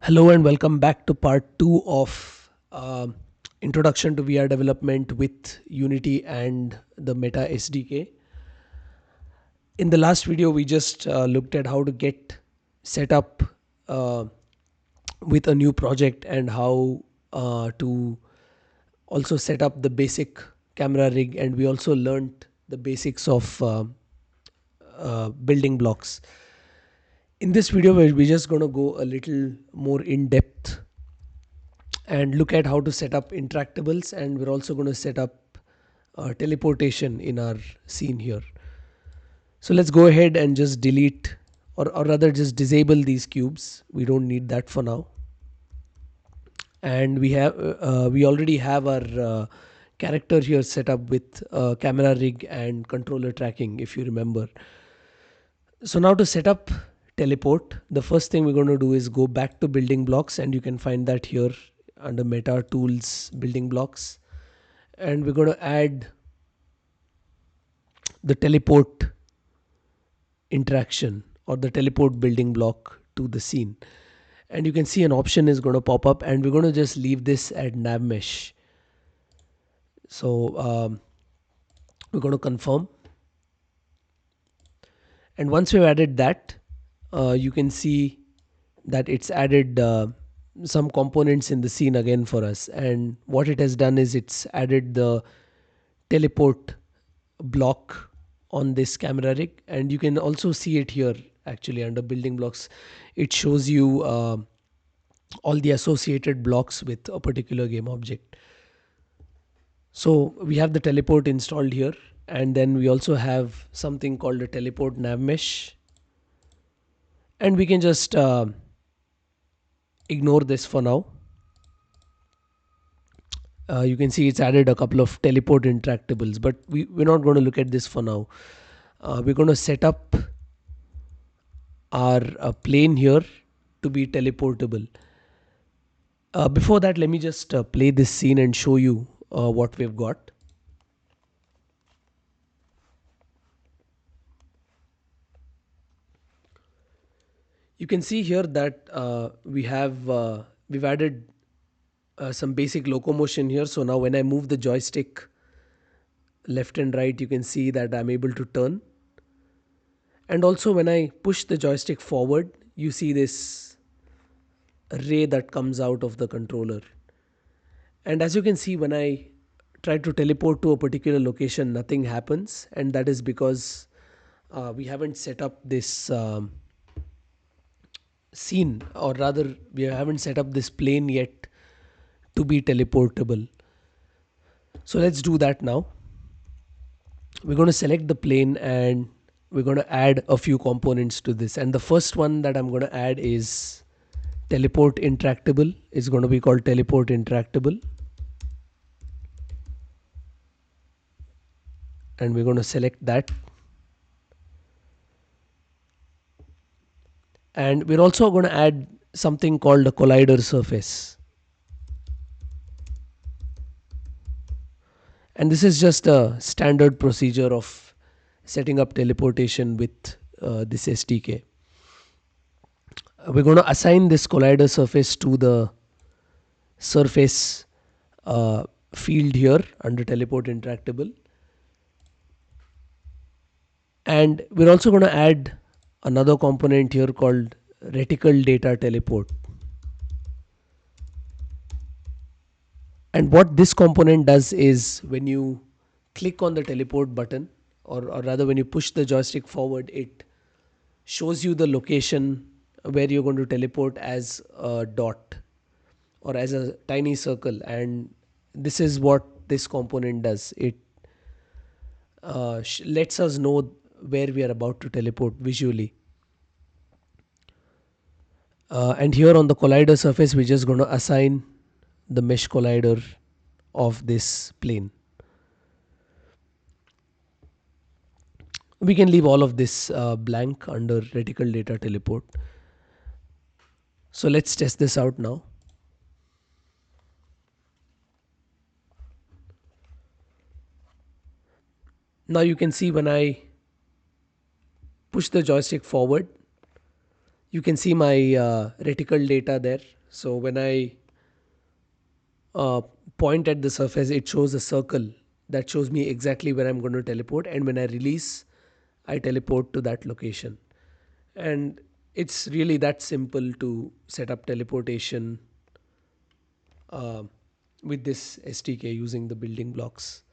Hello and welcome back to part 2 of Introduction to VR Development with Unity and the Meta SDK. In the last video, we just looked at how to get set up uh, with a new project and how to also set up the basic camera rig, and we also learned the basics of building blocks. In this video, we're just going to go a little more in depth and look at how to set up interactables, and we're also going to set up teleportation in our scene here. So let's go ahead and just delete, or rather just disable these cubes. We don't need that for now. And we already have our character here set up with camera rig and controller tracking, if you remember. So now to set up teleport, the first thing we're going to do is go back to building blocks, and you can find that here under Meta Tools Building Blocks. And we're going to add the teleport interaction or the teleport building block to the scene. And you can see an option is going to pop up, and we're going to just leave this at nav mesh. So we're going to confirm. And once we've added that, you can see that it's added some components in the scene again for us. And what it has done is it's added the teleport block on this camera rig, and you can also see it here actually under building blocks. It shows you all the associated blocks with a particular game object. So we have the teleport installed here, and then we also have something called a teleport nav mesh, and we can just ignore this for now. You can see it's added a couple of teleport interactables, but we're not going to look at this for now. We're going to set up our plane here to be teleportable. Before that, let me just play this scene and show you what we've got. You can see here that we've added some basic locomotion here. So now when I move the joystick left and right, you can see that I'm able to turn. And also when I push the joystick forward, you see this ray that comes out of the controller. And as you can see, when I try to teleport to a particular location, nothing happens. And that is because we haven't set up this scene, or rather we haven't set up this plane yet to be teleportable. So let's do that now. We're going to select the plane, and we're going to add a few components to this. And the first one that I'm going to add is teleport interactable. It's going to be called teleport interactable. And we're going to select that. And we're also going to add something called a collider surface. And this is just a standard procedure of setting up teleportation with this SDK. We're going to assign this collider surface to the surface field here under teleport interactable. And we're also going to add another component here called reticle data teleport. And what this component does is when you click on the teleport button, or rather when you push the joystick forward, it shows you the location where you're going to teleport as a dot or as a tiny circle. And this is what this component does. It lets us know where we are about to teleport visually. And here on the collider surface, we're just going to assign the mesh collider of this plane. We can leave all of this blank under reticle data teleport. So let's test this out now. Now you can see when I push the joystick forward, You can see my reticle data there. So when I uh, point at the surface, it shows a circle that shows me exactly where I'm going to teleport. And when I release, I teleport to that location. And it's really that simple to set up teleportation uh, with this SDK using the building blocks.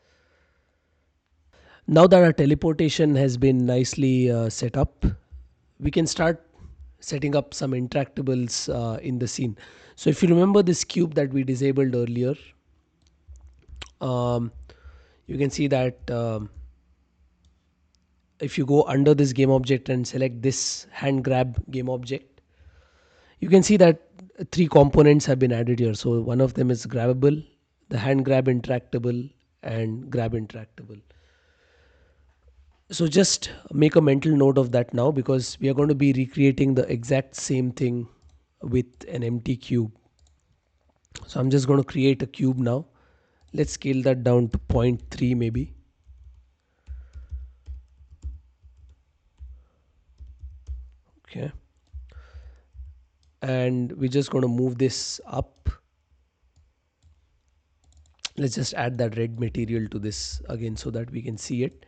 Now that our teleportation has been nicely set up, we can start setting up some interactables in the scene. So if you remember this cube that we disabled earlier, um, you can see that if you go under this game object and select this hand grab game object, you can see that three components have been added here. So one of them is grabbable, the hand grab interactable, and grab interactable. So just make a mental note of that now, because we are going to be recreating the exact same thing with an empty cube. So I'm just going to create a cube now. Let's scale that down to 0.3 maybe. Okay. And we're just going to move this up. Let's just add that red material to this again so that we can see it.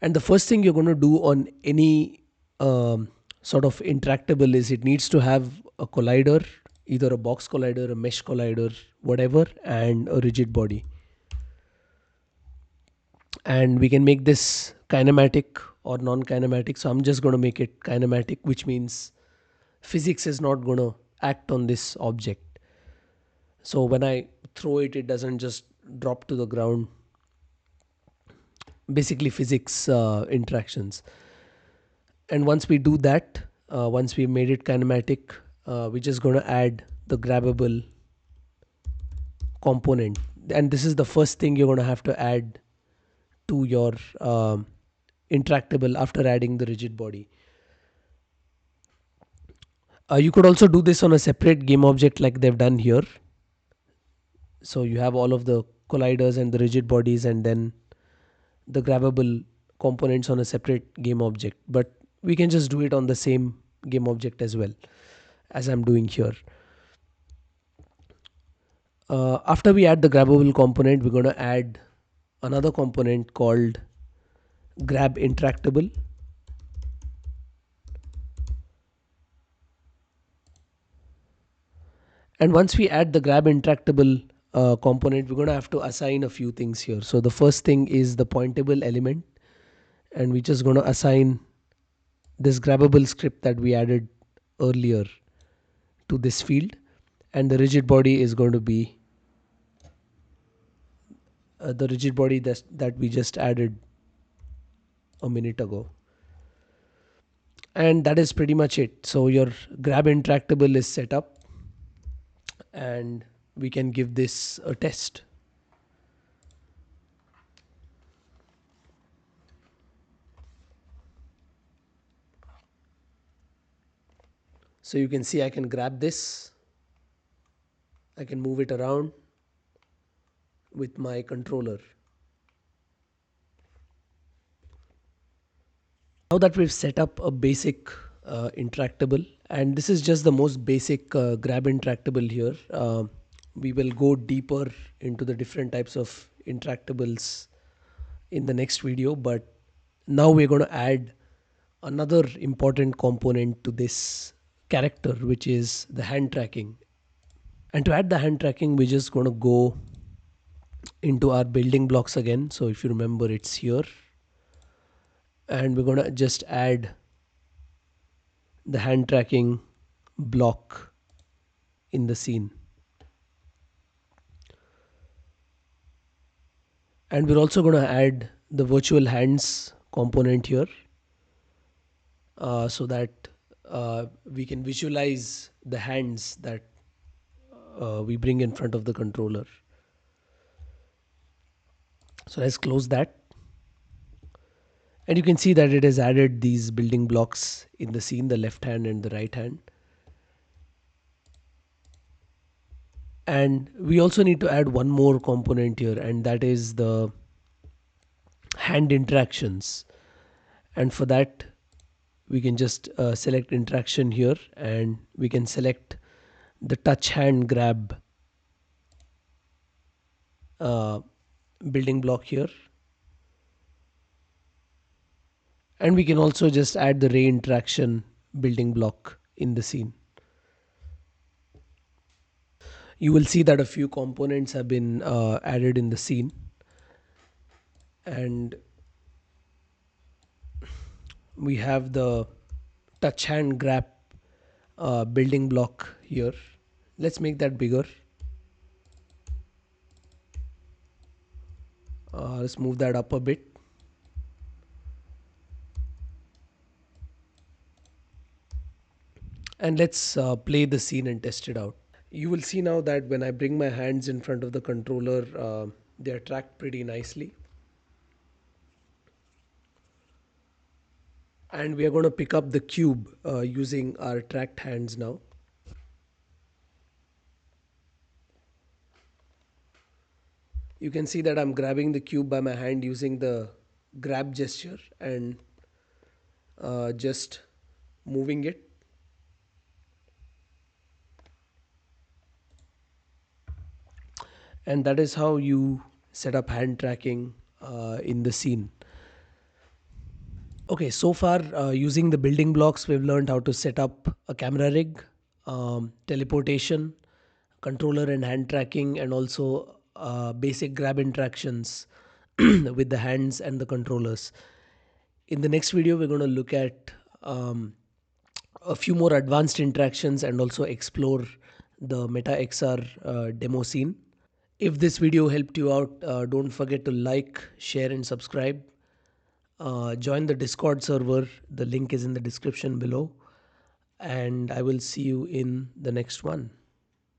And the first thing you're going to do on any sort of interactable is it needs to have a collider, either a box collider, a mesh collider, whatever, and a rigid body. And we can make this kinematic or non-kinematic. So I'm just going to make it kinematic, which means physics is not going to act on this object. So when I throw it, it doesn't just drop to the ground. Basically physics interactions. And once we do that, once we made it kinematic, we're just going to add the grabbable component. And this is the first thing you're going to have to add to your interactable after adding the rigid body. You could also do this on a separate game object like they've done here. So you have all of the colliders and the rigid bodies and then the grabbable components on a separate game object. But we can just do it on the same game object as well, as I'm doing here. After we add the grabbable component, we're going to add another component called grab interactable. And once we add the grab interactable component, we're going to have to assign a few things here. So the first thing is the pointable element, and we're just going to assign this grabbable script that we added earlier to this field, and the rigid body is going to be the rigid body that we just added a minute ago. And that is pretty much it. So your grab interactable is set up, and we can give this a test. So you can see I can grab this, I can move it around with my controller. Now that we've set up a basic interactable, and this is just the most basic grab interactable here, we will go deeper into the different types of interactables in the next video. But now we're going to add another important component to this character, which is the hand tracking. And to add the hand tracking, we're just going to go into our building blocks again. So if you remember, it's here, and we're going to just add the hand tracking block in the scene. And we're also going to add the virtual hands component here, so that we can visualize the hands that we bring in front of the controller. So let's close that. And you can see that it has added these building blocks in the scene, the left hand and the right hand. And we also need to add one more component here, and that is the hand interactions. And for that, we can just select interaction here, and we can select the touch hand grab uh, building block here, and we can also just add the ray interaction building block in the scene. You will see that a few components have been added in the scene, and we have the touch hand grab building block here. Let's make that bigger. Let's move that up a bit, and let's play the scene and test it out. You will see now that when I bring my hands in front of the controller, they are tracked pretty nicely. And we are going to pick up the cube using our tracked hands now. You can see that I'm grabbing the cube by my hand using the grab gesture and just moving it. And that is how you set up hand tracking in the scene. Okay, so far using the building blocks, we've learned how to set up a camera rig, teleportation, controller and hand tracking, and also basic grab interactions with the hands and the controllers. In the next video, we're going to look at a few more advanced interactions and also explore the Meta XR demo scene. If this video helped you out, don't forget to like, share, and subscribe. Join the Discord server. The link is in the description below. And I will see you in the next one.